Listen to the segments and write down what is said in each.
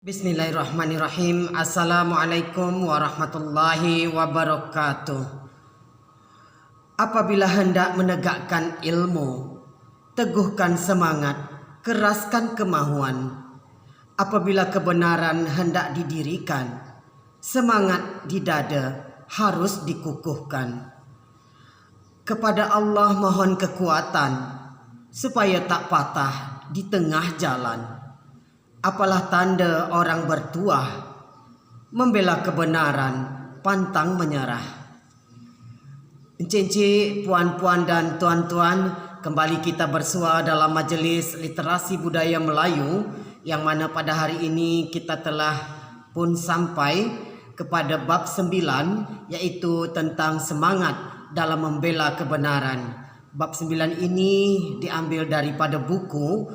Bismillahirrahmanirrahim. Assalamualaikum warahmatullahi wabarakatuh. Apabila hendak menegakkan ilmu, teguhkan semangat, keraskan kemahuan. Apabila kebenaran hendak didirikan, semangat di dada harus dikukuhkan. Kepada Allah mohon kekuatan supaya tak patah di tengah jalan. Apalah tanda orang bertuah, membela kebenaran, pantang menyerah. Encik-encik, puan-puan dan tuan-tuan, kembali kita bersua dalam majlis literasi budaya Melayu, yang mana pada hari ini kita telah pun sampai kepada bab 9, iaitu tentang semangat dalam membela kebenaran. Bab 9 ini diambil daripada buku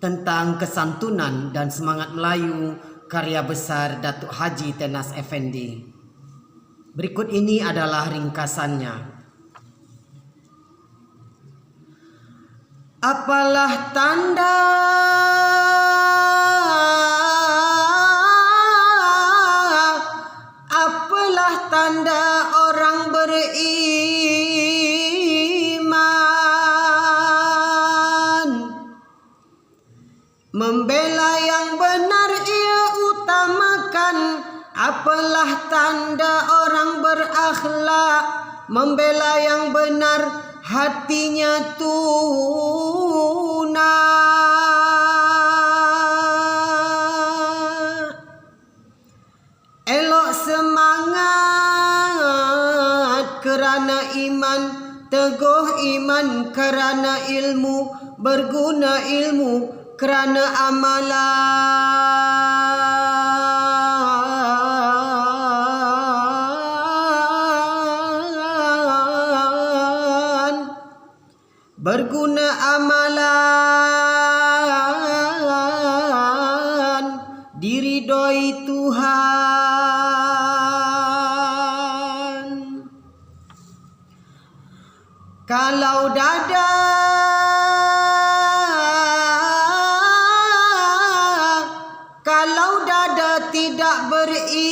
tentang kesantunan dan semangat Melayu karya besar Datuk Haji Tenas Effendi. Berikut ini adalah ringkasannya. Apalah tanda orang beriman? Membela yang benar ia utamakan. Apalah tanda orang berakhlak? Membela yang benar hatinya tunak. Elok semangat kerana iman, teguh iman kerana ilmu, berguna ilmu kerana amalan, berguna amalan, diridhoi Tuhan. Kalau dada tidak berisi,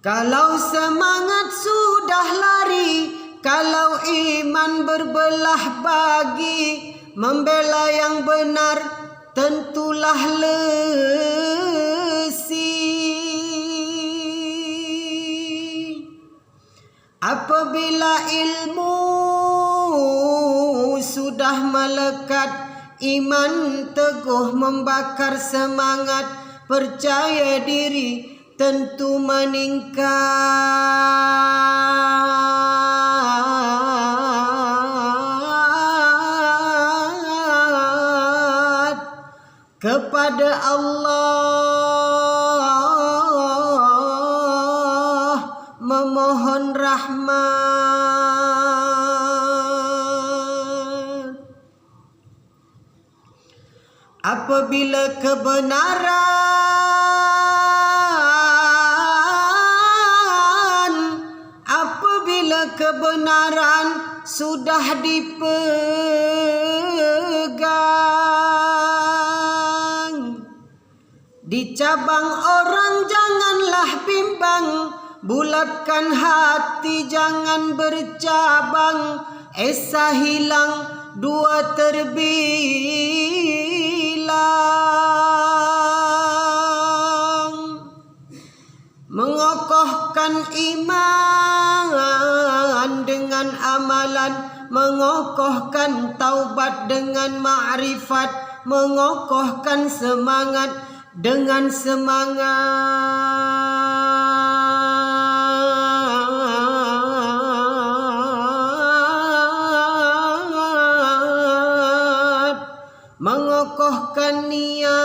kalau semangat sudah lari, kalau iman berbelah bagi, membela yang benar tentulah lesi. Apabila ilmu sudah melekat, iman teguh membakar semangat, percaya diri tentu meningkat. Kepada Allah memohon rahmat. Apabila kebenaran sudah dipegang, dicabang orang janganlah bimbang, bulatkan hati jangan bercabang, esa hilang dua terbilang. Mengokohkan iman dengan amalan, mengokohkan taubat dengan ma'rifat, mengokohkan semangat dengan semangat, mengokohkan niat